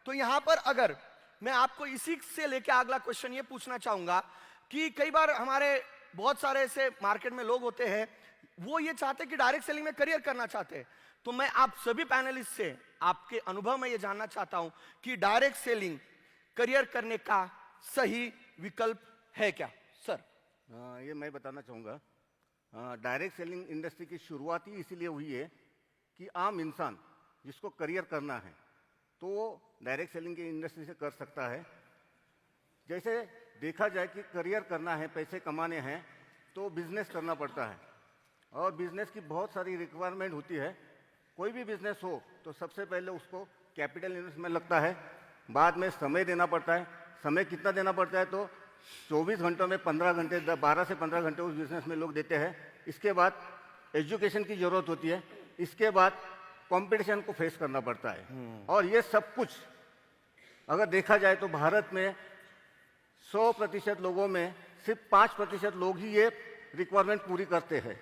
तो यहां पर अगर मैं आपको इसी से लेके अगला क्वेश्चन ये पूछना चाहूंगा कि कई बार हमारे बहुत सारे ऐसे मार्केट में लोग होते हैं, वो ये चाहते हैं कि डायरेक्ट सेलिंग में करियर करना चाहते हैं। तो मैं आप सभी पैनलिस्ट से आपके अनुभव में ये जानना चाहता हूं कि डायरेक्ट सेलिंग करियर करने का सही विकल्प है क्या सर? ये मैं बताना चाहूँगा, डायरेक्ट सेलिंग इंडस्ट्री की शुरुआत ही इसीलिए हुई है कि आम इंसान जिसको करियर करना है तो वो डायरेक्ट सेलिंग की इंडस्ट्री से कर सकता है। जैसे देखा जाए कि करियर करना है, पैसे कमाने हैं, तो बिजनेस करना पड़ता है और बिजनेस की बहुत सारी रिक्वायरमेंट होती है। कोई भी बिजनेस हो तो सबसे पहले उसको कैपिटल इन्वेस्टमेंट लगता है, बाद में समय देना पड़ता है। समय कितना देना पड़ता है? तो 24 घंटों में 15 घंटे, 12 से 15 घंटे उस बिजनेस में लोग देते हैं। इसके बाद एजुकेशन की ज़रूरत होती है, इसके बाद कंपटीशन को फेस करना पड़ता है। और ये सब कुछ अगर देखा जाए तो भारत में 100% लोगों में सिर्फ 5% लोग ही ये रिक्वायरमेंट पूरी करते हैं।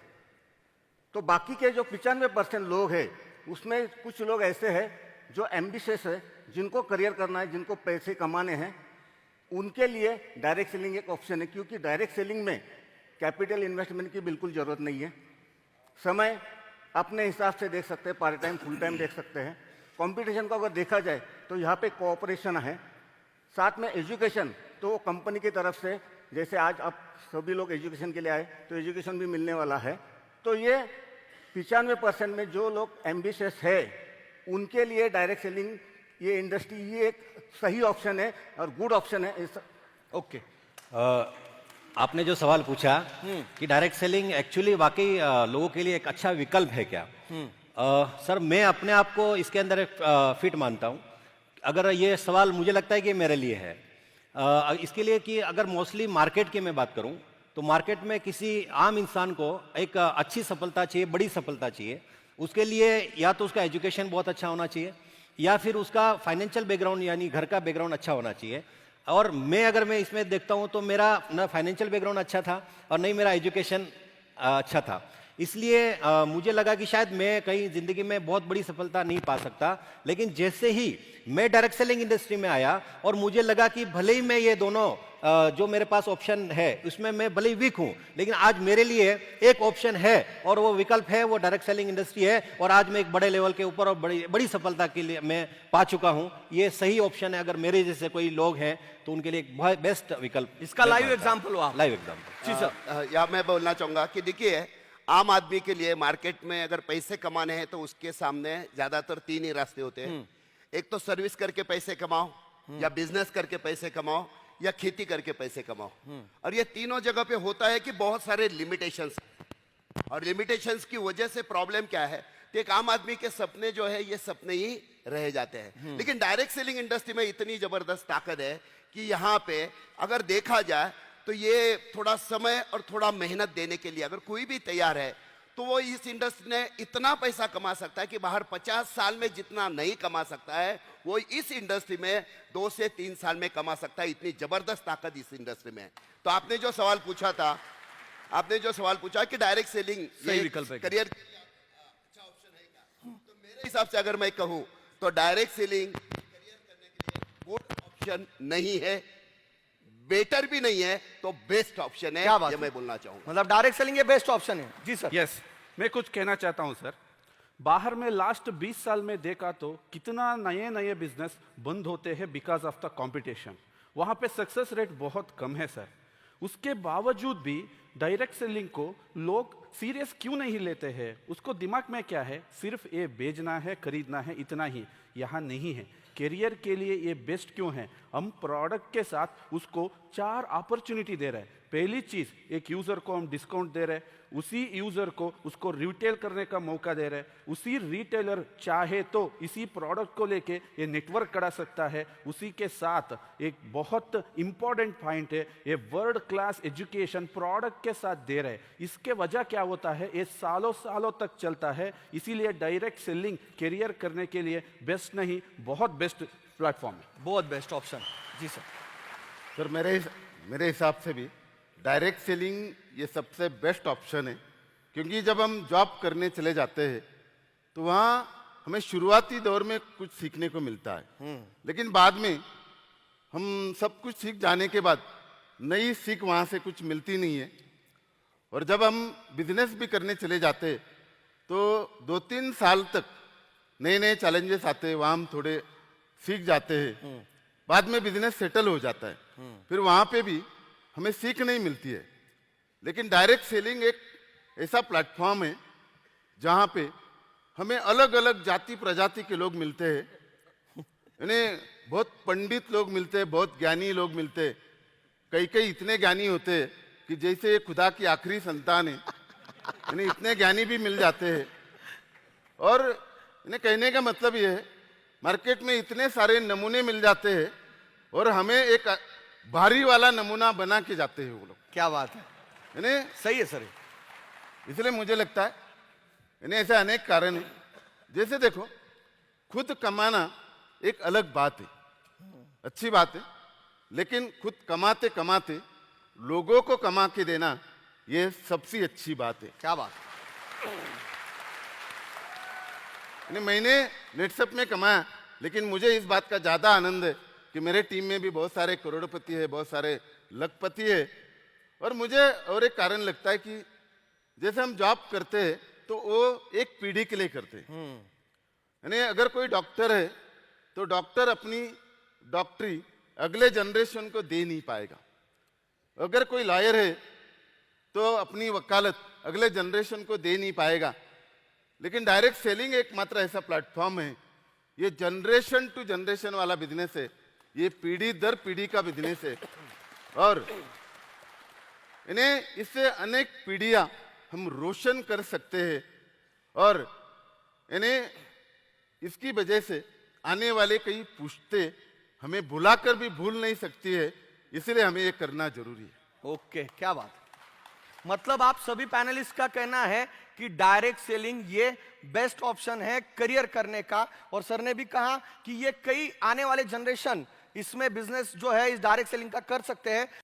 तो बाकी के जो 95% लोग हैं उसमें कुछ लोग ऐसे हैं जो एम्बिशियस है, जिनको करियर करना है, जिनको पैसे कमाने हैं। उनके लिए डायरेक्ट सेलिंग एक ऑप्शन है, क्योंकि डायरेक्ट सेलिंग में कैपिटल इन्वेस्टमेंट की बिल्कुल ज़रूरत नहीं है। समय अपने हिसाब से देख सकते हैं, पार्ट टाइम फुल टाइम देख सकते हैं। कंपटीशन को अगर देखा जाए तो यहाँ पे कोऑपरेशन है, साथ में एजुकेशन तो कंपनी की तरफ से, जैसे आज आप सभी लोग एजुकेशन के लिए आए तो एजुकेशन भी मिलने वाला है। तो ये 95% में जो लोग एम्बिशियस है उनके लिए डायरेक्ट सेलिंग ये इंडस्ट्री ये एक सही ऑप्शन है और गुड ऑप्शन है। ओके, आपने जो सवाल पूछा कि डायरेक्ट सेलिंग एक्चुअली वाकई लोगों के लिए एक अच्छा विकल्प है क्या? सर, मैं अपने आप को इसके अंदर एक फिट मानता हूँ। अगर ये सवाल मुझे लगता है कि मेरे लिए है, इसके लिए कि अगर मोस्टली मार्केट की मैं बात करूँ तो मार्केट में किसी आम इंसान को एक अच्छी सफलता चाहिए, बड़ी सफलता चाहिए। उसके लिए या तो उसका एजुकेशन बहुत अच्छा होना चाहिए या फिर उसका फाइनेंशियल बैकग्राउंड यानी घर का बैकग्राउंड अच्छा होना चाहिए। और अगर मैं इसमें देखता हूं तो मेरा ना फाइनेंशियल बैकग्राउंड अच्छा था और नहीं मेरा एजुकेशन अच्छा था। इसलिए मुझे लगा कि शायद मैं कहीं जिंदगी में बहुत बड़ी सफलता नहीं पा सकता। लेकिन जैसे ही मैं डायरेक्ट सेलिंग इंडस्ट्री में आया और मुझे लगा कि भले ही मैं ये दोनों जो मेरे पास ऑप्शन है उसमें मैं भले ही वीक हूं, लेकिन आज मेरे लिए एक ऑप्शन है और वो विकल्प है, वो डायरेक्ट सेलिंग इंडस्ट्री है। और आज मैं एक बड़े लेवल के ऊपर और बड़ी सफलता के लिए मैं पा चुका हूं। ये सही ऑप्शन है। अगर मेरे जैसे कोई लोग हैं तो उनके लिए एक बहुत बेस्ट विकल्प। इसका लाइव एग्जाम्पल हुआ, लाइव एग्जाम्पल। जी सर। या मैं बोलना चाहूंगा कि देखिए, आम आदमी के लिए मार्केट में अगर पैसे कमाने हैं तो उसके सामने ज्यादातर 3 ही रास्ते होते हैं। एक तो सर्विस करके पैसे कमाओ, या बिजनेस करके पैसे कमाओ, या खेती करके पैसे कमाओ। और ये तीनों जगह पे होता है कि बहुत सारे लिमिटेशंस, और लिमिटेशंस की वजह से प्रॉब्लम क्या है कि एक आम आदमी के सपने जो है ये सपने ही रह जाते हैं। लेकिन डायरेक्ट सेलिंग इंडस्ट्री में इतनी जबरदस्त ताकत है कि यहाँ पे अगर देखा जाए तो ये थोड़ा समय और थोड़ा मेहनत देने के लिए अगर कोई भी तैयार है तो वो इस इंडस्ट्री ने इतना पैसा कमा सकता है कि बाहर 50 साल में जितना नहीं कमा सकता है वो इस इंडस्ट्री में 2 से 3 साल में कमा सकता है। इतनी जबरदस्त ताकत इस इंडस्ट्री में है। तो आपने जो सवाल पूछा कि डायरेक्ट सेलिंग सही विकल्प है, करियर के लिए अच्छा ऑप्शन है क्या, तो मेरे हिसाब से अगर मैं कहूं तो डायरेक्ट सेलिंग करियर करने के लिए गुड ऑप्शन नहीं है, बेटर भी नहीं है, तो बेस्ट ऑप्शन है। क्या बात ये है? मैं बोलना चाहूंगा। मतलब डायरेक्ट सेलिंग ये बेस्ट ऑप्शन है। जी सर। यस, मैं कुछ कहना चाहता हूं सर। बाहर में लास्ट 20 साल में देखा तो कितना नए नए बिजनेस बंद होते हैं बिकॉज ऑफ द कंपटीशन। वहां पे सक्सेस रेट बहुत कम है सर। उसके बावजूद भी डायरेक्ट सेलिंग को लोग सीरियस क्यों नहीं लेते हैं? उसको दिमाग में क्या है, सिर्फ ये बेचना है, खरीदना है, इतना ही। यहाँ नहीं है। करियर के लिए ये बेस्ट क्यों है? हम प्रोडक्ट के साथ उसको 4 अपॉर्चुनिटी दे रहे हैं। पहली चीज, एक यूजर को हम डिस्काउंट दे रहे हैं, उसी यूजर को उसको रिटेल करने का मौका दे रहे हैं। उसी रिटेलर चाहे तो इसी प्रोडक्ट को लेके ये नेटवर्क करा सकता है। उसी के साथ एक बहुत इंपॉर्टेंट पॉइंट है, ये वर्ल्ड क्लास एजुकेशन प्रोडक्ट के साथ दे रहे हैं। इसके वजह क्या होता है, ये सालों सालों तक चलता है। इसीलिए डायरेक्ट सेलिंग करियर करने के लिए बेस्ट नहीं, बहुत बेस्ट प्लेटफॉर्म है, बहुत बेस्ट ऑप्शन। जी सर। सर, मेरे हिसाब से भी डायरेक्ट सेलिंग ये सबसे बेस्ट ऑप्शन है, क्योंकि जब हम जॉब करने चले जाते हैं तो वहाँ हमें शुरुआती दौर में कुछ सीखने को मिलता है, लेकिन बाद में हम सब कुछ सीख जाने के बाद नई सीख वहाँ से कुछ मिलती नहीं है। और जब हम बिजनेस भी करने चले जाते हैं, तो 2-3 साल तक नए नए चैलेंजेस आते हैं, वहाँ हम थोड़े सीख जाते हैं, बाद में बिजनेस सेटल हो जाता है, फिर वहाँ पे भी हमें सीख नहीं मिलती है। लेकिन डायरेक्ट सेलिंग एक ऐसा प्लेटफॉर्म है जहाँ पे हमें अलग अलग जाति प्रजाति के लोग मिलते हैं, यानी बहुत पंडित लोग मिलते हैं, बहुत ज्ञानी लोग मिलते हैं, कई कई इतने ज्ञानी होते हैं कि जैसे ये खुदा की आखिरी संतान है, यानी इतने ज्ञानी भी मिल जाते हैं। और इन्हें कहने का मतलब ये है, मार्केट में इतने सारे नमूने मिल जाते हैं और हमें एक भारी वाला नमूना बना के जाते हैं वो लोग। क्या बात है, यानी सही है सर। इसलिए मुझे लगता है यानी ऐसे अनेक कारण हैं। जैसे देखो, खुद कमाना एक अलग बात है, अच्छी बात है, लेकिन खुद कमाते कमाते लोगों को कमा के देना ये सबसे अच्छी बात है। क्या बात। यानी मैंने नेटसप में कमाया, लेकिन मुझे इस बात का ज़्यादा आनंद है कि मेरे टीम में भी बहुत सारे करोड़पति है, बहुत सारे लखपति है। और मुझे और एक कारण लगता है कि जैसे हम जॉब करते हैं तो वो एक पीढ़ी के लिए करते हैं। यानी अगर कोई डॉक्टर है तो डॉक्टर अपनी डॉक्टरी अगले जनरेशन को दे नहीं पाएगा, अगर कोई लॉयर है तो अपनी वकालत अगले जनरेशन को दे नहीं पाएगा। लेकिन डायरेक्ट सेलिंग एकमात्र ऐसा प्लेटफॉर्म है, ये जनरेशन टू जनरेशन वाला बिजनेस है, ये पीढ़ी दर पीढ़ी का बिजनेस है। और इन्हें इससे अनेक पीढ़ियां हम रोशन कर सकते हैं और इन्हें इसकी वजह से आने वाले कई पुश्ते हमें बुलाकर भी भूल नहीं सकती है, इसलिए हमें ये करना जरूरी है। ओके, क्या बात। मतलब आप सभी पैनलिस्ट का कहना है कि डायरेक्ट सेलिंग ये बेस्ट ऑप्शन है करियर करने का, और सर ने भी कहा कि ये कई आने वाले जनरेशन इसमें बिजनेस जो है इस डायरेक्ट सेलिंग का कर सकते हैं।